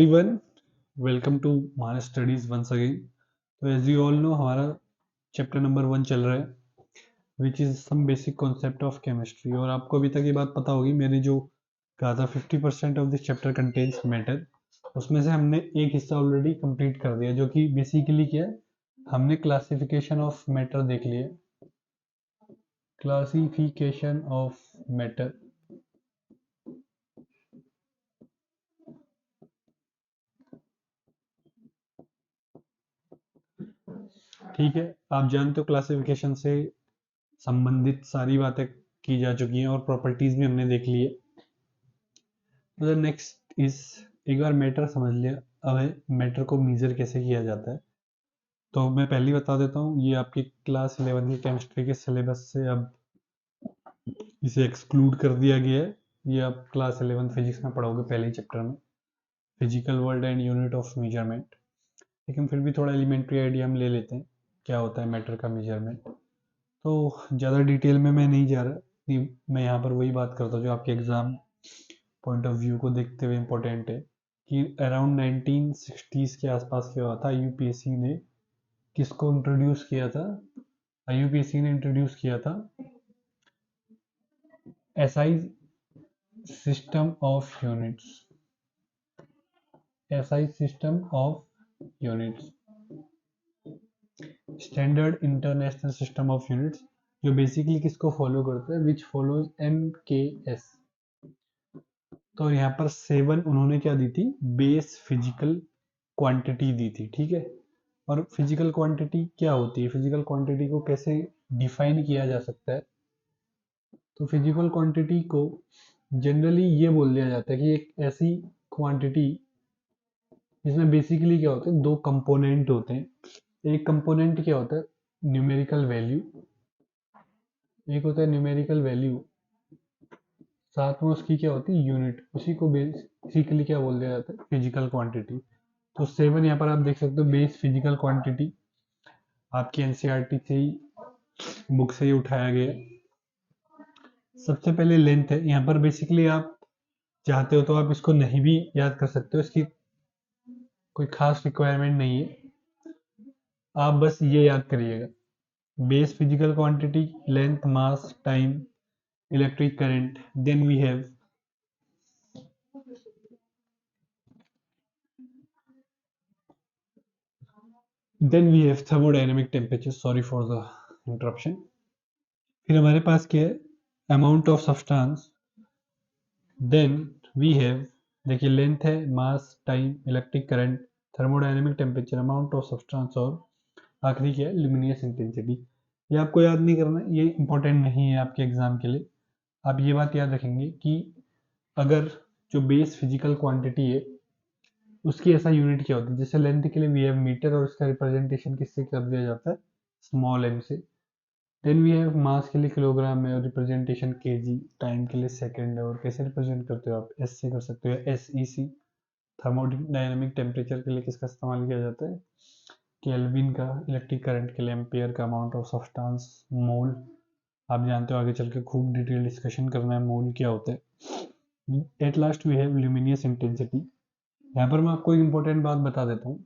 everyone, welcome to Manas Studies once again. तो as you all know हमारा chapter number 1 चल रहा है which is some basic concept of chemistry. और आपको अभी तक ये बात पता होगी, मैंने जो कहा था 50% of this chapter contains matter, उसमें से हमने एक हिस्सा ऑलरेडी कंप्लीट कर दिया, जो कि बेसिकली क्या है, हमने क्लासिफिकेशन ऑफ मैटर देख लिया। क्लासिफिकेशन ऑफ मैटर, ठीक है। आप जानते हो क्लासिफिकेशन से संबंधित सारी बातें की जा चुकी हैं और प्रॉपर्टीज भी हमने देख ली है। तो नेक्स्ट इज, एक बार मैटर समझ लिया, अब मैटर को मेजर कैसे किया जाता है। तो मैं पहले ही बता देता हूँ, ये आपकी क्लास 11 की केमिस्ट्री के सिलेबस से अब इसे एक्सक्लूड कर दिया गया है। ये आप क्लास 11 फिजिक्स में पढ़ोगे पहले ही चैप्टर में, physical world and unit of measurement. लेकिन फिर भी थोड़ा एलिमेंट्री आइडिया हम ले लेते हैं क्या होता है मैटर का मेजरमेंट। तो ज़्यादा डिटेल में मैं नहीं जा रहा, मैं यहाँ पर वही बात करता हूँ जो आपके एग्ज़ाम पॉइंट ऑफ व्यू को देखते हुए इम्पोर्टेंट है कि अराउंड 1960s के आसपास क्या हुआ था। यूपीएससी ने किसको इंट्रोड्यूस किया था? यूपीएससी ने इंट्रोड्यूस किया था SI system of units, SI system of units, standard international system of units, जो बेसिकली किसको फॉलो करता है, विच फॉलोज एमकेएस। तो यहाँ पर 7 उन्होंने क्या दी थी, बेस फिजिकल क्वांटिटी दी थी, ठीक है। और फिजिकल क्वांटिटी क्या होती है, फिजिकल क्वांटिटी को कैसे डिफाइन किया जा सकता है? तो फिजिकल क्वांटिटी को जनरली ये बोल दिया जाता है कि एक ऐसी क्वांटिटी जिसमें बेसिकली क्या होता है, दो कंपोनेंट होते हैं। एक कंपोनेंट क्या होता है, न्यूमेरिकल वैल्यू, एक होता है न्यूमेरिकल वैल्यू, साथ में उसकी क्या होती है, यूनिट। उसी को बेसिकली क्या बोल दिया जाता है, फिजिकल क्वांटिटी। तो 7 यहाँ पर आप देख सकते हो, बेस फिजिकल क्वांटिटी, आपकी एनसीईआरटी से ही, बुक से ही उठाया गया। सबसे पहले लेंथ है। यहाँ पर बेसिकली आप चाहते हो तो आप इसको नहीं भी याद कर सकते हो, इसकी कोई खास रिक्वायरमेंट नहीं है, आप बस ये याद करिएगा, base physical quantity, length, mass, time, electric current, then we have thermodynamic temperature. Sorry for the interruption. फिर हमारे पास क्या है, amount of substance, then we have, देखिए लेंथ है, mass, time, electric current, thermodynamic temperature, amount of substance, और आखिरी क्या है, ल्यूमिनियस इंटेंसिटी। ये आपको याद नहीं करना, ये इंपॉर्टेंट नहीं है आपके एग्जाम के लिए। आप ये बात याद रखेंगे कि अगर जो बेस फिजिकल क्वांटिटी है उसकी ऐसा यूनिट क्या होती है, जैसे लेंथ के लिए वी हैव मीटर और उसका रिप्रेजेंटेशन किससे कर दिया जाता है, स्मॉल एम से। देन वी हैव मास के लिए किलोग्राम है और रिप्रेजेंटेशन केजी, टाइम के लिए सेकंड है और कैसे रिप्रेजेंट करते हो आप, एस से कर सकते हो, एस ई सी। थर्मोडायनेमिक टेम्परेचर के लिए किसका इस्तेमाल किया जाता है, केल्विन का। इलेक्ट्रिक करंट के लिए एम्पेयर का। अमाउंट ऑफ सब्सटेंस, मोल। आप जानते हो आगे चल के खूब डिटेल डिस्कशन करना है मोल क्या होता है। At last we have luminous intensity. यहाँ पर मैं आपको एक इंपॉर्टेंट बात बता देता हूँ,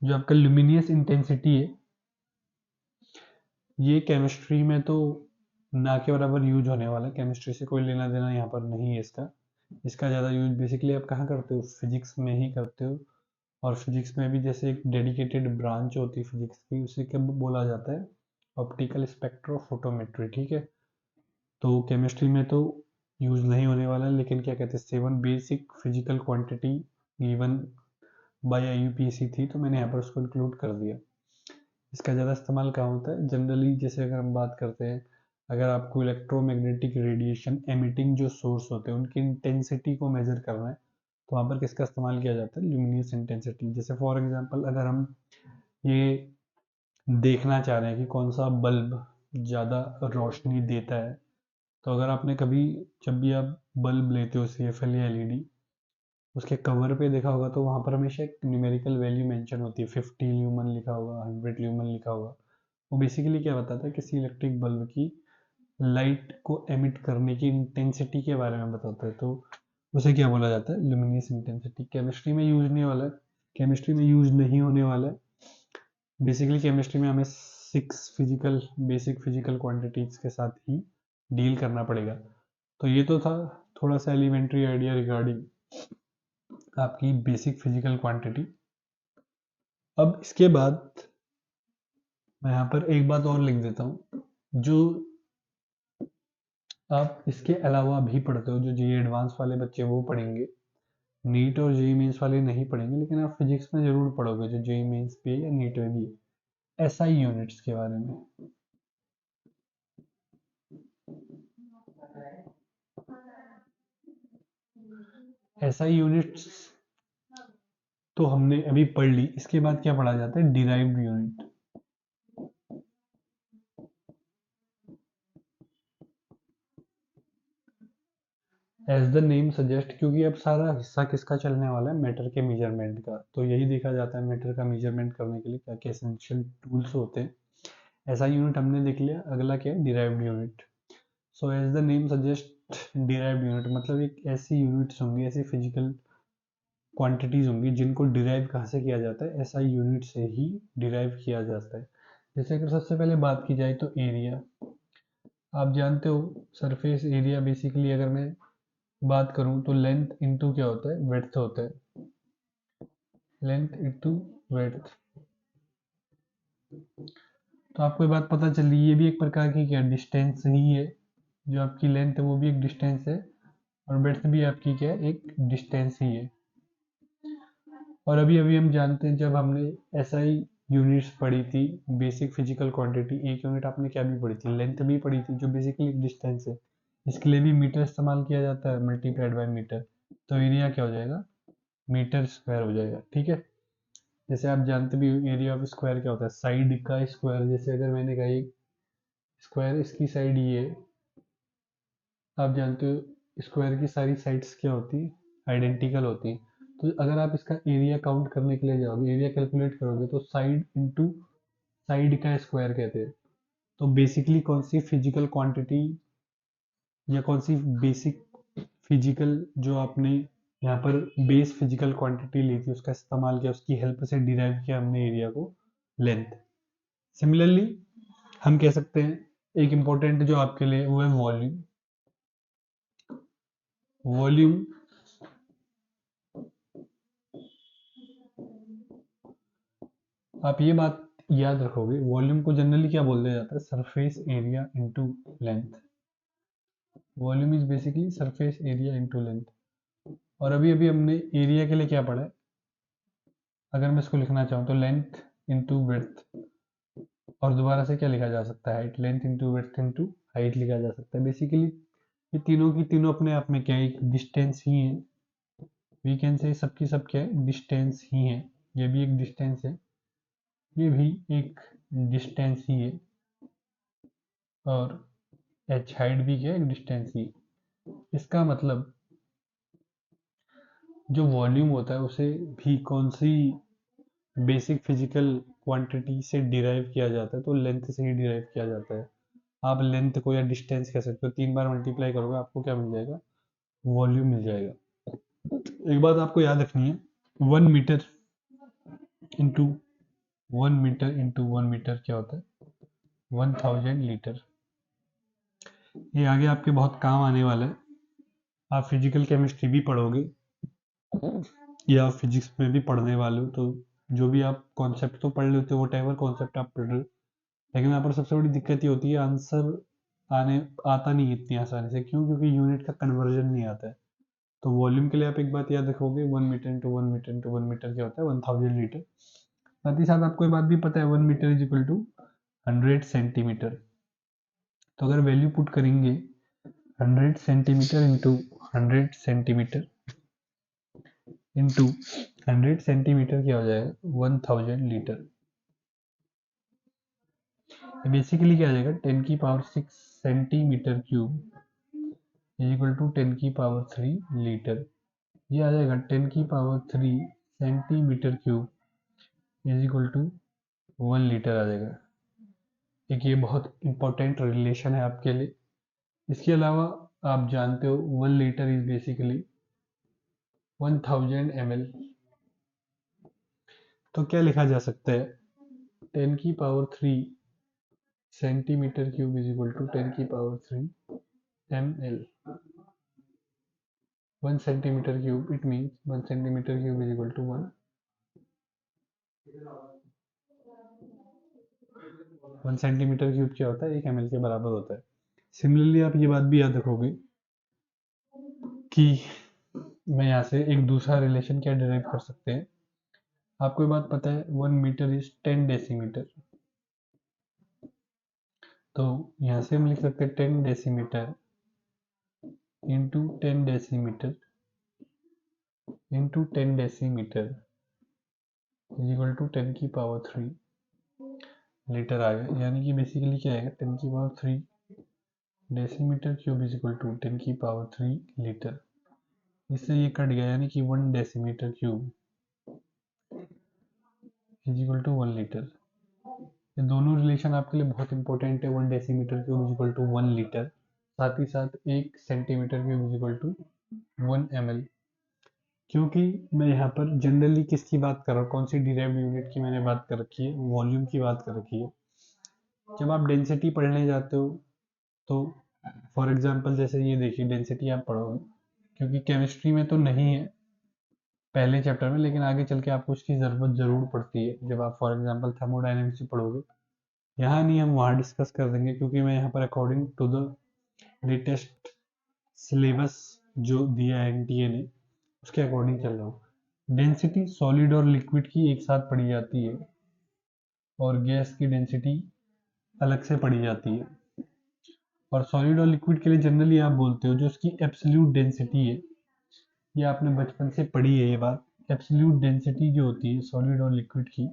जो आपका ल्यूमिनियस इंटेंसिटी है, ये केमिस्ट्री में तो ना के बराबर यूज होने वाला है, केमिस्ट्री से कोई लेना देना यहाँ पर नहीं है इसका। इसका ज़्यादा यूज बेसिकली आप कहाँ करते हो, फिजिक्स में ही करते हो। और फिजिक्स में भी जैसे एक डेडिकेटेड ब्रांच होती है फिजिक्स की, उसे क्या बोला जाता है, ऑप्टिकल स्पेक्ट्रोफोटोमेट्री, ठीक है। तो केमिस्ट्री में तो यूज नहीं होने वाला है, लेकिन क्या कहते हैं, 7 basic physical quantity given by UPSC थी, तो मैंने यहाँ पर उसको इंक्लूड कर दिया। इसका ज़्यादा इस्तेमाल कहाँ होता है, जनरली जैसे अगर हम बात करते हैं, अगर आपको इलेक्ट्रोमैग्नेटिक रेडिएशन एमिटिंग जो सोर्स होते हैं उनकी इंटेंसिटी को मेजर करना है, तो वहाँ पर किसका इस्तेमाल किया जाता है, ल्यूमिनियस इंटेंसिटी। जैसे फॉर एग्जांपल अगर हम ये देखना चाह रहे हैं कि कौन सा बल्ब ज़्यादा रोशनी देता है, तो अगर आपने कभी, जब भी आप बल्ब लेते हो CFL या LED, उसके कवर पे देखा होगा तो वहाँ पर हमेशा एक न्यूमेरिकल वैल्यू मेंशन होती है, 50 ल्यूमन लिखा होगा, 100 ल्यूमन लिखा होगा। वो बेसिकली क्या बताता है, किसी इलेक्ट्रिक बल्ब की लाइट को एमिट करने की इंटेंसिटी के बारे में बताता है। तो उसे क्या बोला जाता है, लुमिनस इंटेंसिटी। केमिस्ट्री में यूज नहीं वाला है, केमिस्ट्री में यूज नहीं होने वाला है। बेसिकली केमिस्ट्री में हमें 6 फिजिकल बेसिक फिजिकल क्वांटिटीज के साथ ही डील करना पड़ेगा। तो ये तो था थोड़ा सा एलिमेंट्री आइडिया रिगार्डिंग आपकी बेसिक फिजिकल क्वांटिटी। अब इसके बाद मैं यहाँ पर एक बात और लिख देता हूँ, जो आप इसके अलावा भी पढ़ते हो, जो जी एडवांस वाले बच्चे वो पढ़ेंगे, नीट और जेई मेंस वाले नहीं पढ़ेंगे, लेकिन आप फिजिक्स में जरूर पढ़ोगे, जो जेई मेंस पे या नीट में भी है, एसआई यूनिट्स के बारे में। एसआई यूनिट्स तो हमने अभी पढ़ ली। इसके बाद क्या पढ़ा जाता है, derived unit. As the name suggest, क्योंकि अब सारा हिस्सा किसका चलने वाला है, मैटर के मेजरमेंट का, तो यही देखा जाता है मैटर का मेजरमेंट करने के लिए क्या क्या एसेंशियल टूल्स होते हैं। ऐसा यूनिट हमने देख लिया। अगला क्या है, derived unit. So as the name suggest, derived unit मतलब एक ऐसी यूनिट्स होंगी, ऐसी फिजिकल क्वांटिटीज होंगी जिनको डिराइव कहाँ से किया जाता है, ऐसा यूनिट से ही डिराइव किया जाता है। जैसे अगर सबसे पहले बात की जाए तो एरिया, आप जानते हो सरफेस एरिया बेसिकली अगर मैं बात करूं तो लेंथ इनटू क्या होता है, विड्थ होता है, लेंथ इनटू विड्थ। तो आपको ये बात पता चली, ये भी एक प्रकार की क्या डिस्टेंस ही है, जो आपकी लेंथ है वो भी एक डिस्टेंस है, और विड्थ भी आपकी क्या है, एक डिस्टेंस ही है। और अभी अभी हम जानते हैं, जब हमने एसआई यूनिट्स पढ़ी थी, बेसिक फिजिकल क्वांटिटी, एक यूनिट आपने क्या भी पढ़ी थी, लेंथ भी पढ़ी थी, जो बेसिकली एक डिस्टेंस है। इसके लिए भी मीटर इस्तेमाल किया जाता है, मल्टीप्लाइड बाय मीटर। तो एरिया क्या हो जाएगा, मीटर स्क्वायर हो जाएगा। ठीक है, जैसे आप जानते भी एरिया ऑफ स्क्वायर क्या होता है, साइड का स्क्वायर। जैसे अगर मैंने कहा एक स्क्वायर, इसकी साइड ये है, आप जानते हो स्क्वायर की सारी साइड्स क्या होती है, आइडेंटिकल होती है। तो अगर आप इसका एरिया काउंट करने के लिए जाओगे, एरिया कैलकुलेट करोगे, तो साइड इनटू साइड का स्क्वायर कहते हैं। तो बेसिकली कौन सी फिजिकल क्वांटिटी या कौन सी बेसिक फिजिकल जो आपने यहाँ पर बेस फिजिकल क्वांटिटी ली थी, उसका इस्तेमाल किया, उसकी हेल्प से डिराइव किया हमने एरिया को, लेंथ। सिमिलरली हम कह सकते हैं एक इंपॉर्टेंट जो आपके लिए वो है वॉल्यूम। वॉल्यूम आप ये बात याद रखोगे, वॉल्यूम को जनरली क्या बोल दिया जाता है, surface area into length. Volume is basically surface area into length. और अभी अभी हमने एरिया के लिए क्या पढ़ा है, अगर मैं इसको लिखना चाहूँ तो लेंथ इनटू विड्थ, और दोबारा से क्या लिखा जा सकता है, height. Length into width into height लिखा जा सकता है। बेसिकली ये तीनों की तीनों अपने आप में क्या है, एक डिस्टेंस ही है। वी कैन से सबकी सब क्या है, डिस्टेंस ही है। ये भी एक डिस्टेंस है, ये भी एक डिस्टेंस ही है, और एच हाइट भी क्या है, एक डिस्टेंस ही। इसका मतलब जो वॉल्यूम होता है उसे भी कौन सी बेसिक फिजिकल क्वांटिटी से डिराइव किया जाता है, तो लेंथ से ही डिराइव किया जाता है। आप लेंथ को या डिस्टेंस कह सकते हो, 3 बार मल्टीप्लाई करोगे आपको क्या मिल जाएगा, वॉल्यूम मिल जाएगा। एक बात आपको याद रखनी है, 1 metre into 1 metre into 1 metre क्या होता है, 1000 लीटर। ये आगे आपके बहुत काम आने वाला है। आप फिजिकल केमिस्ट्री भी पढ़ोगे या फिजिक्स में भी पढ़ने वाले हो, तो जो भी आप कॉन्सेप्ट तो पढ़ लेते हो, वो टाइवर कॉन्सेप्ट आप पढ़ रहे हो, लेकिन यहाँ पर सबसे बड़ी दिक्कत ये होती है, आंसर आने आता नहीं इतनी आसानी से। क्यों, क्योंकि यूनिट का कन्वर्जन नहीं आता है। तो वॉल्यूम के लिए आप एक बात याद रखोगे, 1 metre into 1 metre into 1 metre क्या होता है, 1000 लीटर। साथ ही साथ आपको ये बात भी पता है, 1 metre is equal to 100 centimetre. तो अगर वैल्यू पुट करेंगे 100 centimetre into 100 centimetre into 100 centimetre क्या हो जाएगा, 1000 लीटर। बेसिकली क्या आ जाएगा, 10⁶ centimetre cube is equal to 10⁻³ litre. ये आ जाएगा 10⁻³ centimetre cube is equal to 1 litre आ जाएगा। एक ये बहुत इंपॉर्टेंट रिलेशन है आपके लिए। इसके अलावा आप जानते हो 1 लीटर इज बेसिकली 1000 ml, तो क्या लिखा जा सकता है 10 की power 3 centimetre cube is equal to 10 की power 3 ml. 1 centimeter cube, it means 1 centimeter cube is equal to 1 centimetre cube क्या होता है 1 ml के बराबर होता है. सिमिलरली आप ये बात भी याद रखोगे कि मैं यहाँ से एक दूसरा रिलेशन क्या डिराइव कर सकते हैं. आपको ये बात पता है 1 मीटर इज 10 डेसीमीटर, तो यहाँ से हम लिख सकते हैं 10 decimetre into 10 decimetre into 10 decimetre is equal to 10 की पावर 3 लीटर आ गया. यानी कि बेसिकली क्या आएगा 10 की power 3 decimetre cube is equal to 10 की पावर 3 लीटर. इससे ये कट गया यानी कि 1 decimetre cube is equal to 1 litre. ये दोनों रिलेशन आपके लिए बहुत इंपॉर्टेंट है. 1 decimetre cube is equal to 1 litre, साथ ही साथ 1 centimetre cube is equal to 1 ml. क्योंकि मैं यहाँ पर जनरली किसकी बात कर रहा हूँ, कौन सी डिराइव्ड यूनिट की मैंने बात कर रखी है, वॉल्यूम की बात कर रखी है. जब आप डेंसिटी पढ़ने जाते हो तो फॉर एग्जांपल जैसे ये देखिए डेंसिटी आप पढ़ोगे, क्योंकि केमिस्ट्री में तो नहीं है पहले चैप्टर में, लेकिन आगे चल के आपको उसकी ज़रूरत ज़रूर पड़ती है जब आप फॉर एग्जांपल थर्मोडायनेमिक्स पढ़ोगे. यहाँ नहीं, हम वहाँ डिस्कस कर देंगे, क्योंकि मैं यहाँ पर according to the latest syllabus जो दिया है एनटीए ने उसके अकॉर्डिंग चल रहा हूँ. डेंसिटी सॉलिड और लिक्विड की एक साथ पढ़ी जाती है और गैस की डेंसिटी अलग से पढ़ी जाती है. और सॉलिड और लिक्विड के लिए जनरली आप बोलते हो जो उसकी एब्सोल्यूट डेंसिटी है, ये आपने बचपन से पढ़ी है ये बात. एब्सोल्यूट डेंसिटी जो होती है सॉलिड और लिक्विड की,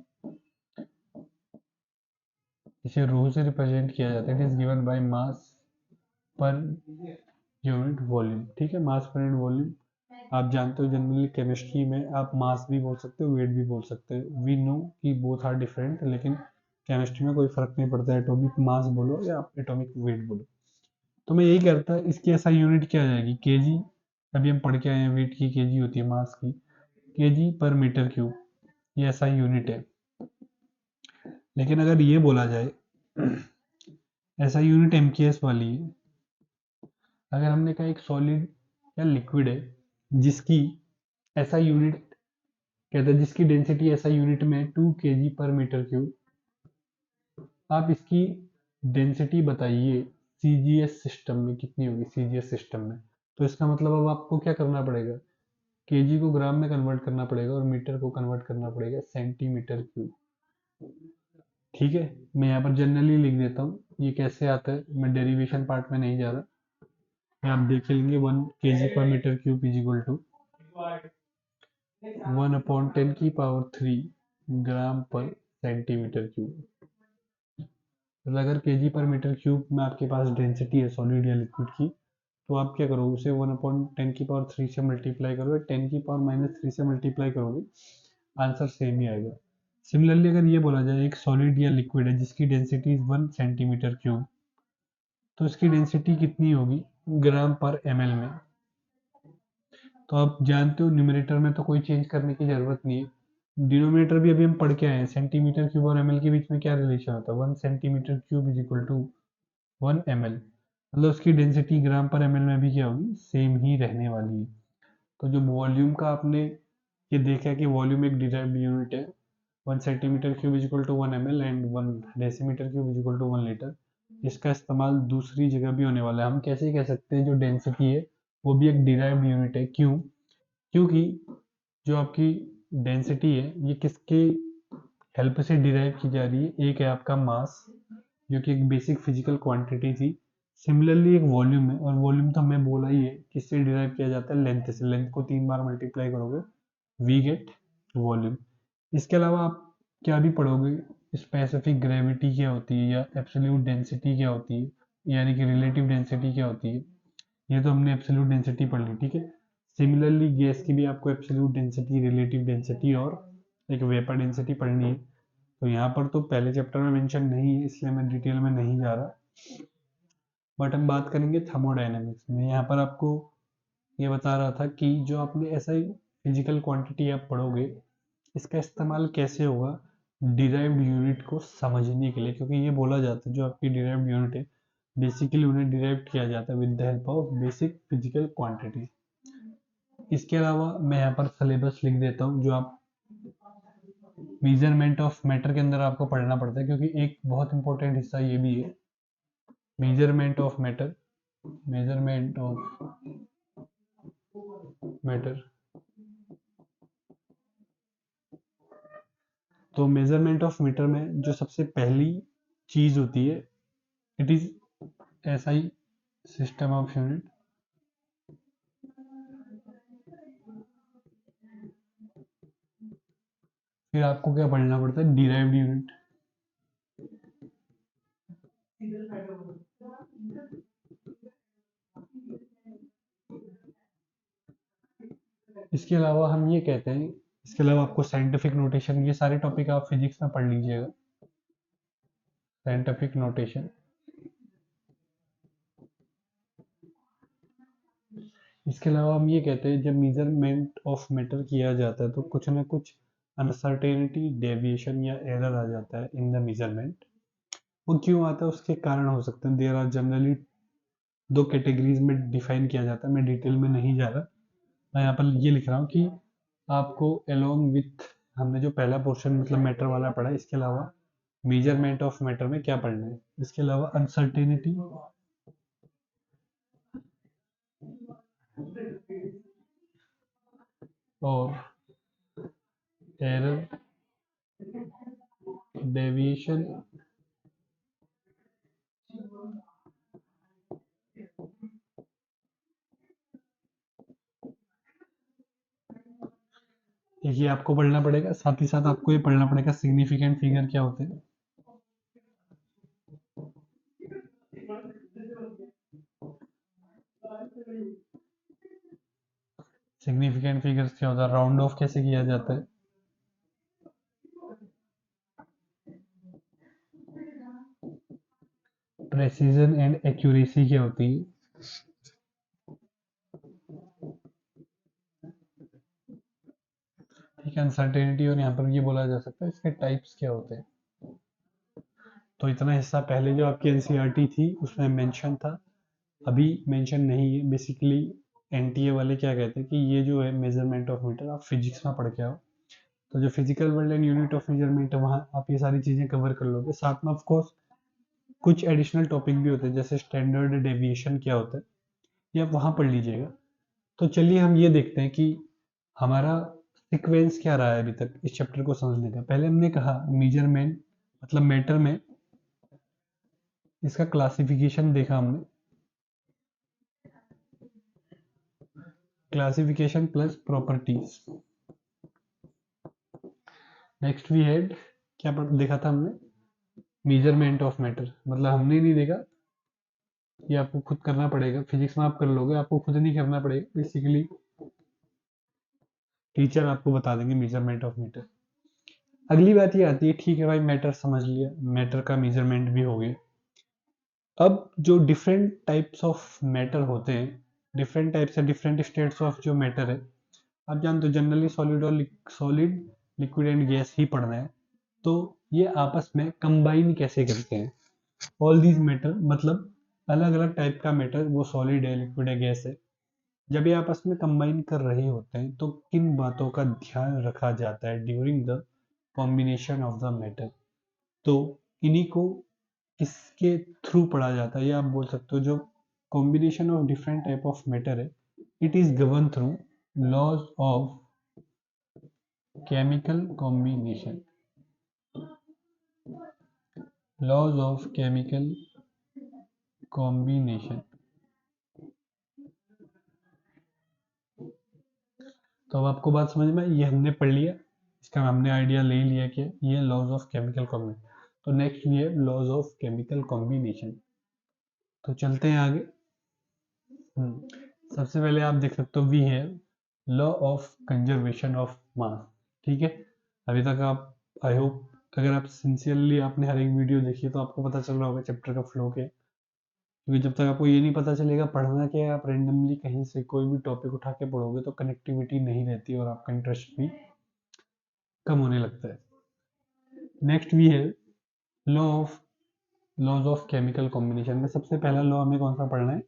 इसे रो से रिप्रेजेंट किया जाता है. It is given by mass per unit volume. ठीक है, मास पर यूनिट वॉल्यूम आप जानते हो जनरली केमिस्ट्री में आप मास भी बोल सकते हो, वेट भी बोल सकते हो. वी नो कि बोथ आर डिफरेंट, लेकिन केमिस्ट्री में कोई फर्क नहीं पड़ता एटॉमिक मास बोलो या आप एटॉमिक वेट बोलो. तो मैं यही कहता है इसकी ऐसा यूनिट क्या आ जाएगी केजी. अभी हम पढ़ के आए हैं वेट की केजी होती है, मास की केजी पर मीटर क्यूब, ये ऐसा यूनिट है. लेकिन अगर ये बोला जाए ऐसा यूनिट एमकेएस वाली है, अगर हमने कहा एक सॉलिड या लिक्विड है जिसकी ऐसा यूनिट कहते हैं जिसकी डेंसिटी ऐसा यूनिट में 2 kg पर मीटर क्यूब, आप इसकी डेंसिटी बताइए सीजीएस सिस्टम में कितनी होगी सीजीएस सिस्टम में. तो इसका मतलब अब आपको क्या करना पड़ेगा, केजी को ग्राम में कन्वर्ट करना पड़ेगा और मीटर को कन्वर्ट करना पड़ेगा सेंटीमीटर क्यूब. ठीक है, मैं यहाँ पर जनरली लिख देता हूँ ये कैसे आता है, मैं डेरिवेशन पार्ट में नहीं जा रहा. आप देख लेंगे 1 kg पर metre cube is equal to 1/10 की पावर 3 ग्राम पर सेंटीमीटर क्यूब. मतलब अगर केजी पर मीटर क्यूब में आपके पास डेंसिटी है सॉलिड या लिक्विड की, तो आप क्या करोगे उसे 1/10 की पावर 3 से मल्टीप्लाई करोगे, 10 की पावर -3 से मल्टीप्लाई करोगे, आंसर सेम ही आएगा. सिमिलरली अगर ये बोला जाए एक सॉलिड या लिक्विड है जिसकी डेंसिटी 1 सेंटीमीटर क्यूब, तो इसकी डेंसिटी कितनी होगी ग्राम पर ml में. तो आप जानते हो न्यूमरेटर में तो कोई चेंज करने की जरूरत नहीं है. डिनोमिनेटर भी अभी हम पढ़ के आए हैं, सेंटीमीटर क्यूब और ml के बीच में क्या रिलेशन होता है, 1 centimetre cube is equal to 1 ml. मतलब उसकी डेंसिटी ग्राम पर ml में भी क्या होगी सेम ही रहने वाली है. तो जो वॉल्यूम का आपने ये देखा कि वॉल्यूम एक डिराइव्ड यूनिट है, 1 centimetre cube is equal to 1 ml and 1 decimetre cube is equal to 1 litre. इसका इस्तेमाल दूसरी जगह भी होने वाला है. हम कैसे कह सकते हैं जो डेंसिटी है वो भी एक डिराइव्ड यूनिट है. क्यों, क्योंकि जो आपकी डेंसिटी है ये किसके हेल्प से डिराइव की जा रही है, एक है आपका मास जो कि एक बेसिक फिजिकल क्वांटिटी थी. सिमिलरली एक वॉल्यूम है, और वॉल्यूम तो हमें बोला ही है किससे डिराइव किया जाता है, लेंथ से. लेंथ को 3 बार मल्टीप्लाई करोगे वी गेट वॉल्यूम. इसके अलावा आप क्या भी पढ़ोगे, स्पेसिफिक ग्रेविटी क्या होती है या एब्सोल्यूट डेंसिटी क्या होती है, यानी कि रिलेटिव डेंसिटी क्या होती है. ये तो हमने एब्सोल्यूट डेंसिटी पढ़ ली. ठीक है, सिमिलरली गैस की भी आपको एब्सोल्यूट डेंसिटी, रिलेटिव डेंसिटी और एक वेपर डेंसिटी पढ़नी है. तो यहाँ पर तो पहले चैप्टर में मेंशन नहीं है इसलिए मैं डिटेल में नहीं जा रहा, बट हम बात करेंगे थर्मोडायनेमिक्स में. यहाँ पर आपको ये बता रहा था कि जो आपने ऐसा फिजिकल क्वांटिटी आप पढ़ोगे, इसका इस्तेमाल कैसे होगा डिराइव्ड यूनिट को समझने के लिए, क्योंकि ये बोला जाता है जो आपकी डिराइव्ड यूनिट है बेसिकली उन्हें डिराइव किया जाता है with the help of basic physical quantity. इसके अलावा मैं यहाँ पर सिलेबस लिख देता हूँ जो आप मेजरमेंट ऑफ मैटर के अंदर आपको पढ़ना पड़ता है, क्योंकि एक बहुत इंपॉर्टेंट हिस्सा ये भी है measurement of matter. Measurement of matter, तो मेजरमेंट ऑफ मीटर में जो सबसे पहली चीज होती है it is SI system of unit. फिर आपको क्या पढ़ना पड़ता है डिराइव्ड यूनिट। इसके अलावा हम ये कहते हैं, इसके अलावा आपको साइंटिफिक नोटेशन, ये सारे टॉपिक आप फिजिक्स में पढ़ लीजिएगा। साइंटिफिक नोटेशन, इसके अलावा हम ये कहते हैं जब मेजरमेंट ऑफ मैटर किया जाता है तो कुछ ना कुछ अनसर्टेनिटी, डेविएशन या एरर आ जाता है इन द मेजरमेंट। वो क्यों आता है उसके कारण हो सकते हैं। देयर आर जनरली दो कैटेगरीज में डिफाइन किया जाता है, मैं डिटेल में नहीं जा रहा, मैं यहाँ पर ये लिख रहा हूँ कि आपको अलोंग विथ हमने जो पहला पोर्शन मतलब मैटर वाला पढ़ा, इसके अलावा मेजरमेंट ऑफ मैटर में क्या पढ़ना है। इसके अलावा अनसर्टेनिटी और एरर, डेविएशन, ये आपको पढ़ना पड़ेगा। साथ ही साथ आपको ये पढ़ना पड़ेगा सिग्निफिकेंट फिगर क्या होते हैं। सिग्निफिकेंट फिगर्स क्या होता है, राउंड ऑफ कैसे किया जाता है, प्रेसिजन एंड एक्यूरेसी क्या होती है, ठीक है, अनसर्टेनिटी। और यहाँ पर ये बोला जा सकता है इसके टाइप्स क्या होते हैं। तो इतना हिस्सा पहले जो आपकी एनसीईआरटी थी उसमें मेंशन था, अभी मेंशन नहीं है। बेसिकली एनटीए वाले क्या कहते हैं कि ये जो है मेजरमेंट ऑफ मीटर आप फिजिक्स में पढ़ के आओ, तो जो physical world and unit of measurement है वहाँ आप ये सारी चीज़ें कवर कर लोगे। साथ में ऑफकोर्स कुछ एडिशनल टॉपिक भी होते हैं जैसे स्टैंडर्ड डेविएशन क्या होता है, ये आप वहाँ पढ़ लीजिएगा। तो चलिए हम ये देखते हैं कि हमारा सीक्वेंस क्या रहा है अभी तक इस चैप्टर को समझने का। पहले हमने कहा मेजरमेंट मतलब मैटर में इसका क्लासिफिकेशन देखा हमने, classification plus properties. Next we had क्या देखा था हमने, मेजरमेंट ऑफ मैटर। मतलब हमने नहीं देखा, ये आपको खुद करना पड़ेगा। फिजिक्स में आप कर लोगे, आपको खुद नहीं करना पड़ेगा, बेसिकली टीचर आपको बता देंगे मेजरमेंट ऑफ मैटर। अगली बात ये आती है, ठीक है भाई मैटर समझ लिया, मैटर का मेजरमेंट भी हो गया। अब जो डिफरेंट टाइप्स ऑफ मैटर होते हैं, डिफरेंट टाइप्स या डिफरेंट स्टेट्स ऑफ जो मैटर है, आप जानते हो जनरली सॉलिड और सॉलिड, लिक्विड एंड गैस ही पढ़ना है। तो ये आपस में कंबाइन कैसे करते हैं ऑल दीज मैटर, मतलब अलग अलग टाइप का मैटर, वो सॉलिड है, लिक्विड है, गैस है, जब ये आपस में कंबाइन कर रहे होते हैं तो किन बातों का ध्यान रखा जाता है during the combination of the matter. तो इन्हीं को किसके थ्रू पढ़ा जाता है, ये आप बोल सकते हो जो combination of different type of matter है, it is govern through laws of chemical combination, laws of chemical combination. तो अब आपको बात समझ में, ये हमने पढ़ लिया, इसका हमने आइडिया ले लिया कि ये लॉज ऑफ केमिकल कॉम्बिनेशन। तो नेक्स्ट ये लॉज ऑफ केमिकल कॉम्बिनेशन। तो चलते हैं आगे। सबसे पहले आप देख सकते हो वी है लॉ ऑफ कंजर्वेशन ऑफ मास। ठीक है, अभी तक आप आई होप अगर आप सिंसियरली आपने हर एक वीडियो देखी है तो आपको पता चल रहा होगा चैप्टर का फ्लो क्या है। क्योंकि जब तक आपको ये नहीं पता चलेगा पढ़ना क्या है, आप रेंडमली कहीं से कोई भी टॉपिक उठा के पढ़ोगे तो कनेक्टिविटी नहीं रहती और आपका इंटरेस्ट भी कम होने लगता है। नेक्स्ट भी है लॉज ऑफ केमिकल कॉम्बिनेशन में सबसे पहला लॉ हमें कौन सा पढ़ना है,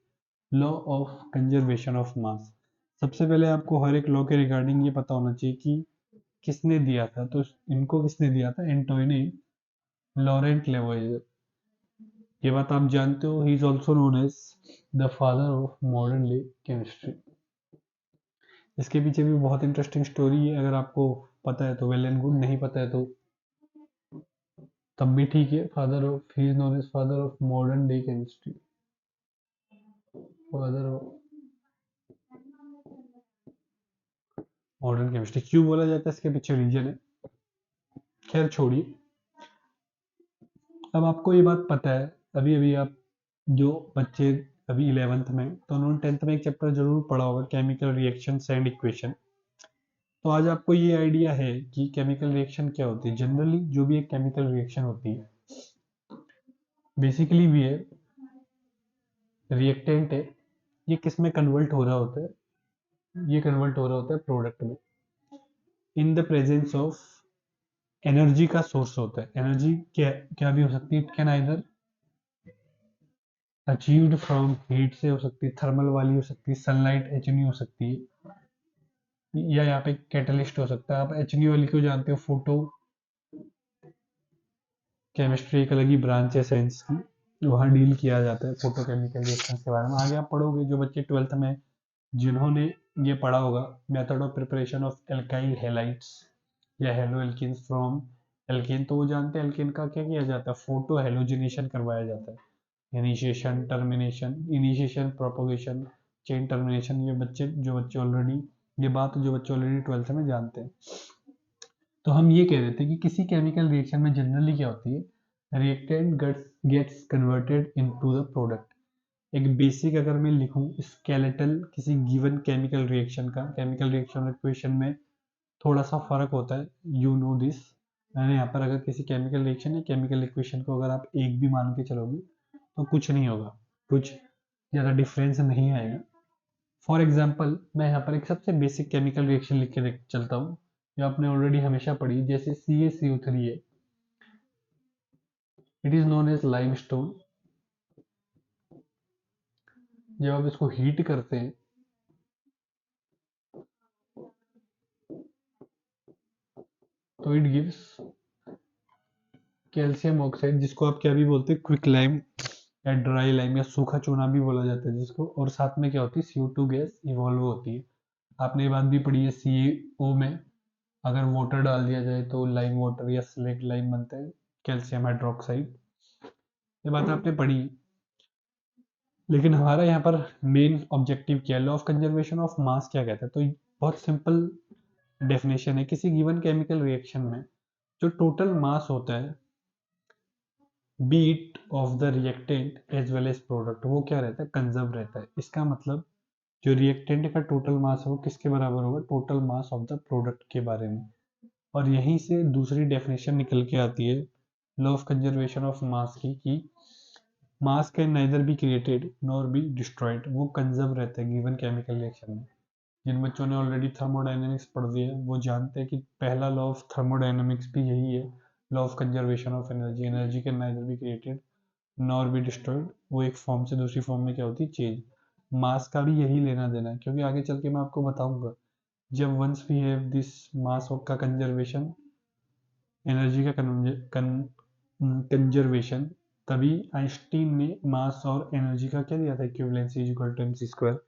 लॉ ऑफ कंजर्वेशन ऑफ मास। सबसे पहले आपको हर एक लॉ के रिगार्डिंग ये पता होना चाहिए कि किसने दिया था। तो इनको किसने दिया था, एंटोनी लॉरेंट लेवोइजर। ये बात आप जानते हो, he is also known as the father of modern day chemistry. इसके पीछे भी बहुत इंटरेस्टिंग स्टोरी है, अगर आपको पता है तो वेल एंड गुड, नहीं पता है तो तब भी ठीक है। Father of, he is known as father of modern day chemistry, father of modern chemistry. क्यों बोला जाता है इसके पीछे रीजन है, खैर छोड़िए। अब आपको ये बात पता है, अभी अभी आप जो बच्चे अभी 11th में, तो उन्होंने 10th में एक चैप्टर जरूर पढ़ा होगा, केमिकल रिएक्शंस एंड इक्वेशन। तो आज आपको ये आइडिया है कि केमिकल रिएक्शन क्या होती है। जनरली जो भी एक केमिकल रिएक्शन होती है बेसिकली भी है रिएक्टेंट है, ये किस में कन्वर्ट हो रहा होता है, ये कन्वर्ट हो रहा होता है प्रोडक्ट में, in the presence of energy का सोर्स होता है। एनर्जी क्या क्या भी हो सकती है, it can either achieved from heat से हो सकती है, थर्मल वाली हो सकती है, सनलाइट एचनी हो सकती है, या यहाँ पे कैटलिस्ट हो सकता है। आप एचनी वाली को जानते हो, फोटो केमिस्ट्री एक अलग ही ब्रांच है साइंस की, वहाँ डील किया जाता है फोटो केमिकल रिएक्शन के बारे में। आगे आप पढ़ोगे, जो बच्चे 12th में जिन्होंने ये पढ़ा होगा, method of preparation of alkyl halides या हेलो एल्किन्स फ्रॉम एल्केन, तो वो जानते हैं एल्केन का क्या किया जाता है, फोटो हेलोजिनेशन करवाया जाता है। Initiation, termination, initiation, propagation, chain termination, ये बच्चे जो बच्चे ऑलरेडी, ये बात जो बच्चे ऑलरेडी 12th में जानते हैं। तो हम ये कह रहे थे कि किसी केमिकल रिएक्शन में जनरली क्या होती है, reactant gets converted into the product. एक बेसिक अगर मैं लिखूं स्केलेटल किसी गिवन केमिकल रिएक्शन का, केमिकल रिएक्शन इक्वेशन में थोड़ा सा फर्क होता है, यू नो दिस। मैंने यहाँ पर अगर किसी केमिकल रिएक्शन या केमिकल इक्वेशन को अगर आप एक भी मान के चलोगे तो कुछ नहीं होगा, कुछ ज़्यादा डिफरेंस नहीं आएगा। फॉर एग्जाम्पल मैं यहाँ पर एक सबसे बेसिक केमिकल रिएक्शन लिख के चलता हूँ, जो आपने ऑलरेडी हमेशा पढ़ी, जैसे CaCO3 है, it is known as limestone. जब आप इसको हीट करते हैं तो इट गिव्स कैल्शियम ऑक्साइड, जिसको आप क्या भी बोलते हैं, क्विक लाइम या ड्राई लाइम या सूखा चूना भी बोला जाता है जिसको। और साथ में क्या होती है, CO2 गैस इवॉल्व होती है। आपने ये बात भी पढ़ी है, CaO में अगर वाटर डाल दिया जाए तो लाइम वाटर या स्लेट लाइम बनता है, कैल्शियम हाइड्रोक्साइड। ये बात आपने पढ़ी। लेकिन हमारा यहाँ पर मेन ऑब्जेक्टिव क्या है, लॉ ऑफ कंजर्वेशन ऑफ मास क्या कहता है। तो बहुत सिंपल डेफिनेशन है, किसी गिवन केमिकल रिएक्शन में जो टोटल मास होता है both of the reactant as well as product, वो क्या रहता है, कंजर्व रहता है। इसका मतलब जो रिएक्टेंट का टोटल मास है वो किसके बराबर होगा, total mass of the product के बारे में। और यहीं से दूसरी डेफिनेशन निकल के आती है लॉ ऑफ कंजर्वेशन ऑफ मास की, कि मास can neither be created nor be destroyed, वो कंजर्व रहता है गिवन केमिकल रिएक्शन में। जिन बच्चों ने ऑलरेडी थर्मोडायनेमिक्स पढ़ दिया है वो जानते हैं कि पहला लॉ ऑफ थर्मोडायनेमिक्स भी यही है, law of conservation of energy. Energy can neither be created nor be destroyed, वो एक फॉर्म से दूसरी फॉर्म में क्या होती है, चेंज। मास का भी यही लेना देना है, क्योंकि आगे चल के मैं आपको बताऊंगा, जब once we have this mass का कंजर्वेशन, एनर्जी का कंजर्वेशन, तभी आइंस्टीन ने मास और एनर्जी का क्या दिया था, equivalency is equal to mc square.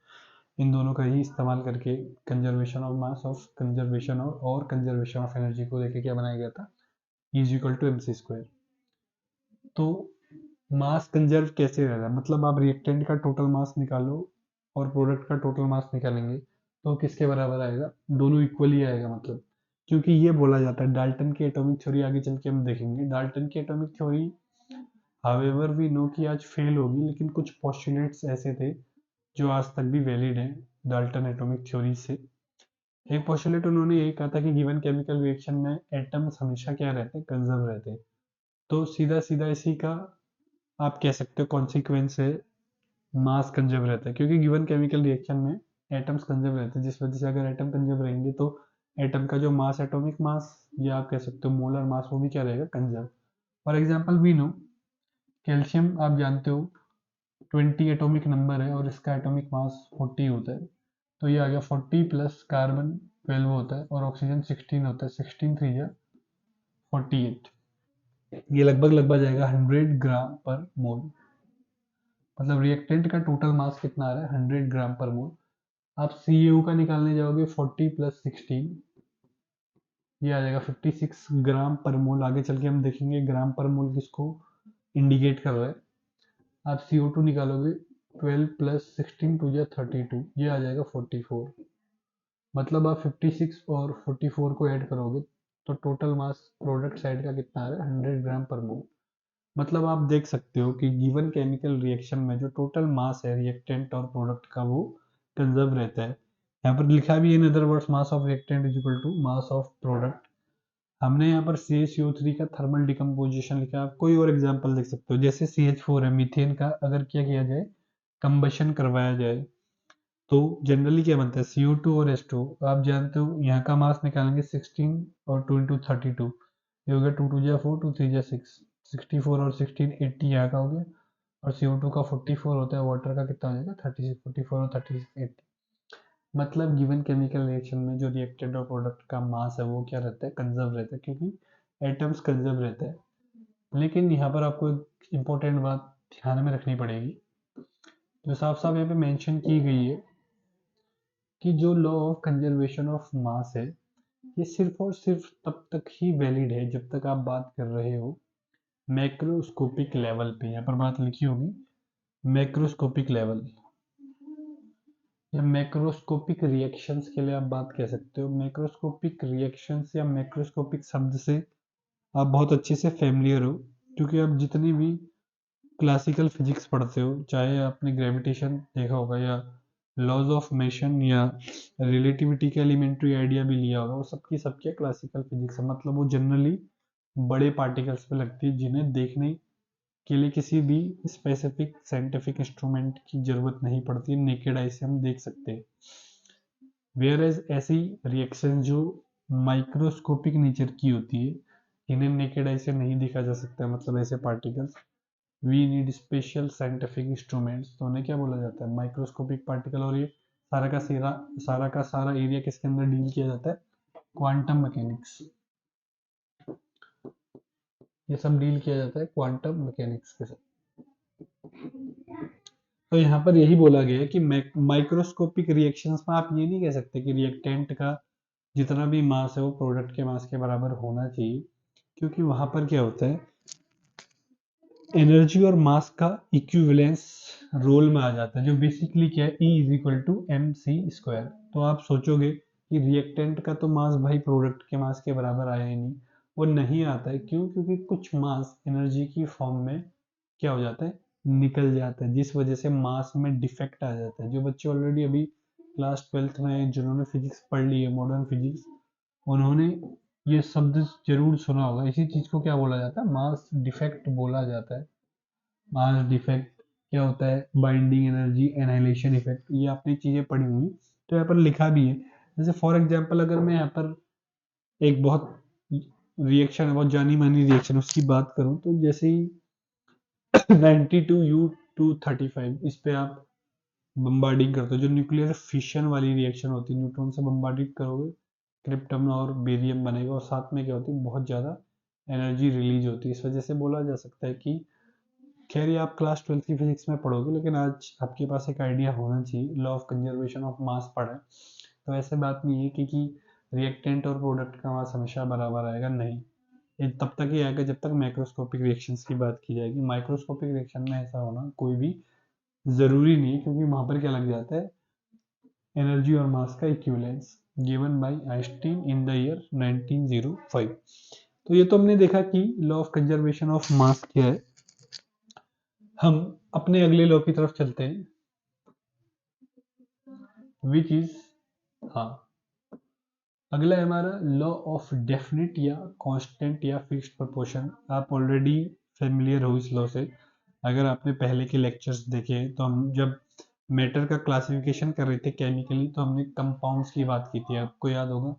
इन दोनों का ही इस्तेमाल करके conservation of mass of conservation और कंजर्वेशन ऑफ एनर्जी को लेके क्या बनाया गया था, is equal to mc square. तो मास कंजर्व कैसे रहेगा, मतलब आप रिएक्टेंट का टोटल मास निकालो और प्रोडक्ट का टोटल मास निकालेंगे तो किसके बराबर आएगा, दोनों इक्वली आएगा। मतलब क्योंकि ये बोला जाता है, डाल्टन की एटॉमिक थ्योरी आगे चल के हम देखेंगे, डाल्टन की atomic theory however we know कि आज फेल होगी, लेकिन कुछ पोस्टुलेट्स ऐसे थे जो आज तक भी वैलिड हैं डाल्टन एटॉमिक थ्योरी से। एक पोस्टुलेट उन्होंने यही कहा था कि गिवन केमिकल रिएक्शन में एटम्स हमेशा क्या रहते हैं, कंजर्व रहते हैं। तो सीधा सीधा इसी का आप कह सकते हो कॉन्सिक्वेंस है मास कंजर्व रहता है, क्योंकि गिवन केमिकल रिएक्शन में एटम्स कंजर्व रहते हैं, जिस वजह से अगर एटम कंजर्व रहेंगे तो एटम का जो मास, एटॉमिक मास या आप कह सकते हो मोलर मास, वो भी क्या रहेगा, conserve. For example we know calcium, आप जानते हो 20 एटॉमिक नंबर है और इसका एटॉमिक मास 40 होता है, तो ये आ गया 40 प्लस कार्बन 12 होता है और ऑक्सीजन 16 होता है, 16 3 या 48, ये लगभग लगभग जाएगा 100 ग्राम पर मोल। मतलब रिएक्टेंट का टोटल मास कितना आ रहा है, 100 ग्राम पर मोल। आप CaO का निकालने जाओगे 40 प्लस 16, ये आ जाएगा 56 ग्राम पर मोल। आगे चल के हम देखेंगे ग्राम पर मोल किसको इंडिकेट कर रहा है। आप CO2 निकालोगे 12 प्लस 16 टू या 32, ये आ जाएगा 44। मतलब आप 56 और 44 को ऐड करोगे तो टोटल मास प्रोडक्ट साइड का कितना आ रहा है, 100 ग्राम पर मोल। मतलब आप देख सकते हो कि गिवन केमिकल रिएक्शन में जो टोटल मास है रिएक्टेंट और प्रोडक्ट का, वो कंजर्व रहता है। यहाँ पर लिखा भी है in other words mass of reactant is equal to mass of product. हमने यहाँ पर CaCO3 का थर्मल डिकम्पोजिशन लिखा है। आप कोई और एग्जांपल देख सकते हो, जैसे CH4 है, मीथेन का अगर क्या किया जाए, कंबशन करवाया जाए तो जनरली क्या बनता है, CO2 और H2। आप जानते हो यहाँ का मास निकालेंगे 16 और 2 इंटू 32, ये हो गया 2 2 जा 4, 2 3 जा 6, 64 और 16 80 यहाँ का हो गया, और CO2 का 44 होता है, वाटर का कितना हो जाएगा 36, 44 और 36 80। मतलब गिवन केमिकल रिएक्शन में जो रिएक्टेंट और प्रोडक्ट का मास है वो क्या रहता है, कंजर्व रहता है, क्योंकि एटम्स कंजर्व रहता है। लेकिन यहाँ पर आपको एक इम्पोर्टेंट बात ध्यान में रखनी पड़ेगी, जो साफ साफ यहाँ पे मेंशन की गई है कि जो लॉ ऑफ कंजर्वेशन ऑफ मास है, ये सिर्फ और सिर्फ तब तक ही वैलिड है जब तक आप बात कर रहे हो मैक्रोस्कोपिक लेवल पे। यहाँ पर बात लिखी होगी मैक्रोस्कोपिक लेवल या मैक्रोस्कोपिक रिएक्शंस के लिए आप बात कह सकते हो। मैक्रोस्कोपिक रिएक्शंस या मैक्रोस्कोपिक शब्द से आप बहुत अच्छे से फेमिलियर हो, क्योंकि आप जितनी भी क्लासिकल फिजिक्स पढ़ते हो, चाहे आपने ग्रेविटेशन देखा होगा या लॉज ऑफ मोशन या रिलेटिविटी का एलिमेंट्री आइडिया भी लिया होगा, वो सबकी सबके क्लासिकल फिजिक्स है। मतलब वो जनरली बड़े पार्टिकल्स पे लगती है, जिन्हें देखने के लिए किसी भी स्पेसिफिक साइंटिफिक इंस्ट्रूमेंट की जरूरत नहीं पड़ती, नेकेड आई से हम देख सकते हैं। वेयर एज ऐसी रिएक्शन जो माइक्रोस्कोपिक नेचर की होती है, इन्हें नेकेड आई से नहीं देखा जा सकता, मतलब ऐसे particles we need special scientific instruments, तो उन्हें क्या बोला जाता है, माइक्रोस्कोपिक पार्टिकल। और ये सारा का सारा एरिया किसके अंदर डील किया जाता है, क्वांटम मैकेनिक्स। ये सब डील किया जाता है क्वांटम मैकेनिक्स के साथ। तो यहाँ पर यही बोला गया है कि माइक्रोस्कोपिक रिएक्शंस में आप ये नहीं कह सकते कि रिएक्टेंट का जितना भी मास है वो प्रोडक्ट के मास के बराबर होना चाहिए, क्योंकि वहां पर क्या होता है, एनर्जी और मास का इक्विवेलेंस रोल में आ जाता है, जो बेसिकली क्या है, E is equal to MC²। तो आप सोचोगे कि रिएक्टेंट का तो मास भाई प्रोडक्ट के मास के बराबर आया ही नहीं, वो नहीं आता है। क्यों? क्योंकि कुछ मास एनर्जी की फॉर्म में क्या हो जाता है, निकल जाता है, जिस वजह से मास में डिफेक्ट आ जाता है। जो बच्चे ऑलरेडी अभी क्लास 12th में जिन्होंने फिजिक्स पढ़ ली है, मॉडर्न फिजिक्स, उन्होंने ये शब्द जरूर सुना होगा। इसी चीज को क्या बोला जाता है, मास डिफेक्ट बोला जाता है। मास डिफेक्ट क्या होता है, बाइंडिंग एनर्जी, एनाइलेशन इफेक्ट, ये आपने चीजें पढ़ी हुई। तो यहाँ पर लिखा भी है, जैसे फॉर एग्जांपल अगर मैं यहाँ पर एक बहुत रिएक्शन, बहुत जानी मानी रिएक्शन उसकी बात करूं, तो जैसे ही 92U235 इस पे आप बम्बार्डिंग करते हो, जो न्यूक्लियर फिशन वाली रिएक्शन होती है, न्यूट्रॉन से बम्बार्डिंग करोगे, क्रिप्टन और बेरियम बनेगा, और साथ में क्या होती है, बहुत ज़्यादा एनर्जी रिलीज होती है। इस वजह से बोला जा सकता है कि, खैर ये आप क्लास 12th की फिजिक्स में पढ़ोगे, लेकिन आज आपके पास एक आइडिया होना चाहिए, लॉ ऑफ कंजर्वेशन ऑफ मास पढ़ा है, तो ऐसे बात नहीं है कि रिएक्टेंट और प्रोडक्ट का मास हमेशा बराबर आएगा, नहीं। ये तब तक ही आएगा जब तक मैक्रोस्कोपिक रिएक्शंस की बात की जाएगी। माइक्रोस्कोपिक रिएक्शन में ऐसा होना कोई भी जरूरी नहीं है, क्योंकि वहां पर क्या लग जाता है, एनर्जी और मास का equivalence given by Einstein in the year 1905। तो ये तो हमने देखा कि लॉ ऑफ कंजर्वेशन ऑफ मास क्या है। हम अपने अगले लॉ की तरफ चलते हैं, विच इज, हाँ, अगला है हमारा लॉ ऑफ डेफिनिट या कांस्टेंट या फिक्स्ड प्रोपोर्शन। आप ऑलरेडी फेमिलियर हो इस लॉ से। अगर आपने पहले के लेक्चर्स देखे तो हम जब मैटर का क्लासिफिकेशन कर रहे थे केमिकली तो हमने कंपाउंड्स की बात की थी, आपको याद होगा।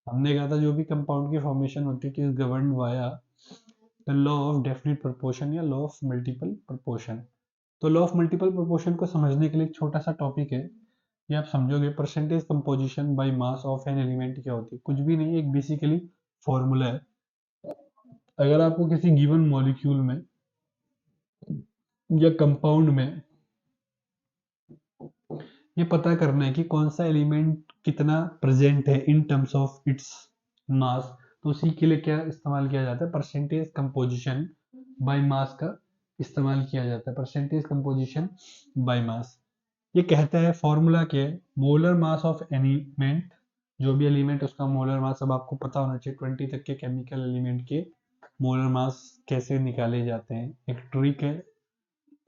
हमने कहा था जो भी कंपाउंड की फॉर्मेशन होती है is governed via the law of definite proportion या लॉ ऑफ मल्टीपल प्रोपोर्शन। तो लॉ ऑफ मल्टीपल प्रोपोर्शन को समझने के लिए एक छोटा सा टॉपिक है, ये आप समझोगे। Percentage composition by mass of an element क्या होती है, कुछ भी नहीं है, एक बेसिकली फॉर्मूला है। अगर आपको किसी गिवन मॉलिक्यूल में या कंपाउंड में ये पता करना है कि कौन सा एलिमेंट कितना प्रेजेंट है in terms of its mass, तो उसी के लिए क्या इस्तेमाल किया जाता है, परसेंटेज कंपोजिशन बाय मास का इस्तेमाल किया जाता है। परसेंटेज कंपोजिशन बाय मास ये कहता है, फॉर्मूला क्या है, मोलर मास ऑफ एलिमेंट, जो भी एलिमेंट उसका मोलर मास, अब आपको पता होना चाहिए 20 तक के केमिकल एलिमेंट के मोलर मास कैसे निकाले जाते हैं। एक ट्रिक है,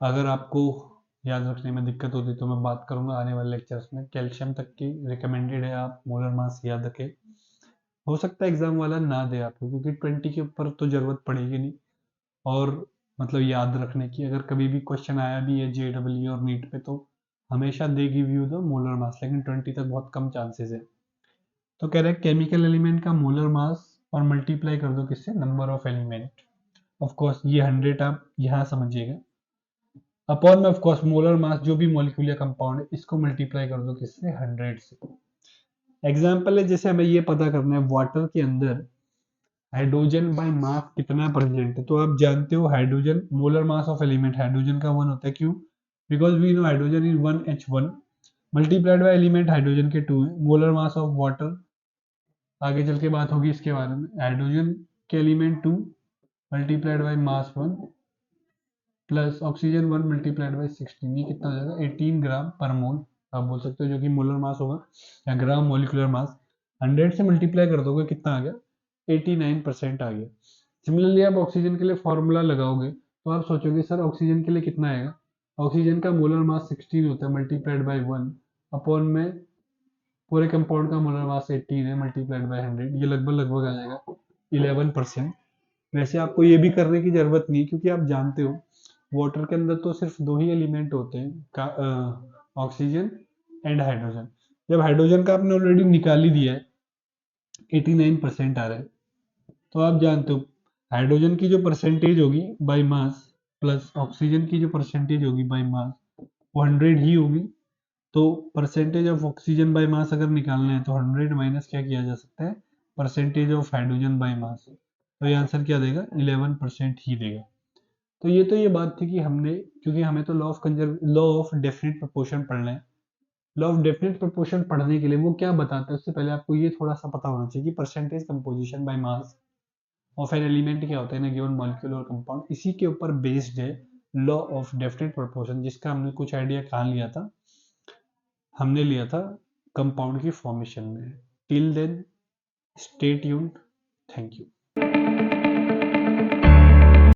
अगर आपको याद रखने में दिक्कत होती तो मैं बात करूंगा आने वाले लेक्चर्स में। कैल्शियम तक की रिकमेंडेड है आप मोलर मास याद रखें। हो सकता है एग्जाम वाला ना दे आपको, क्योंकि 20 के ऊपर तो जरूरत पड़ेगी नहीं, और मतलब याद रखने की अगर कभी भी क्वेश्चन आया भी है JEE और नीट पे तो हमेशा they give you the molar mass, लेकिन 20 तक बहुत कम चांसेस है। तो कह रहे हैं केमिकल एलिमेंट का मोलर मास और मल्टीप्लाई कर दो किससे, number of element. Of course ये 100 आप यहाँ समझिएगा, अपॉन में ऑफ कोर्स मोलर मास जो भी मॉलिक्यूल या कंपाउंड है इसको मल्टीप्लाई कर दो किससे, 100 से। एग्जाम्पल है, जैसे हमें ये पता करना है वाटर के अंदर हाइड्रोजन बाय मास कितना प्रेजेंट है, तो आप जानते हो hydrogen molar mass of element hydrogen का 1 होता है, क्यों, because we know hydrogen is 1H1 multiplied by element hydrogen के 2 है। मोलर मास ऑफ वाटर आगे चल के बात होगी इसके बारे में, हाइड्रोजन के element 2 multiplied by mass 1 plus oxygen 1 multiplied by 16, ये कितना हो जाएगा 18 ग्राम पर मोल, आप बोल सकते हो, जो कि मोलर मास होगा या ग्राम मोलिकुलर मास। 100 से मल्टीप्लाई कर दोगे कितना आ गया, 89% आ गया। सिमिलरली आप ऑक्सीजन के लिए फॉर्मूला लगाओगे तो आप सोचोगे सर ऑक्सीजन के लिए कितना आएगा, ऑक्सीजन का मोलर मास 16 होता है मल्टीप्लाइड बाई 1 अपॉन में पूरे कंपाउंड का मोलर मास 18 है मल्टीप्लाइड बाई 100, ये लगभग लगभग आ जाएगा 11%। वैसे आपको ये भी करने की जरूरत नहीं है, क्योंकि आप जानते हो वाटर के अंदर तो सिर्फ 2 ही एलिमेंट होते हैं, ऑक्सीजन एंड हाइड्रोजन। जब हाइड्रोजन का आपने ऑलरेडी निकाल ही दिया है 89% आ रहा है, तो आप जानते हो हाइड्रोजन की जो परसेंटेज होगी बाय मास प्लस ऑक्सीजन की जो परसेंटेज होगी बाय मास वो 100 ही होगी। तो percentage of oxygen by mass अगर निकालना है तो 100 माइनस क्या किया जा सकता है, percentage of hydrogen by mass, तो ये आंसर क्या देगा, 11% ही देगा। तो ये बात थी कि हमने, क्योंकि हमें तो लॉ ऑफ डेफिनेट प्रोपोर्शन पढ़ना है। लॉ ऑफ डेफिनेट प्रोपोर्शन पढ़ने के लिए वो क्या बताता है, उससे पहले आपको ये थोड़ा सा पता होना चाहिए कि percentage composition by mass of an element क्या होता है ना गिवन मॉलिक्यूल और कंपाउंड, इसी के ऊपर बेस्ड है लॉ ऑफ डेफिनेट प्रोपोर्शन, जिसका हमने कुछ आइडिया कहाँ लिया था, हमने लिया था कंपाउंड की फॉर्मेशन में। Till then stay tuned, thank you.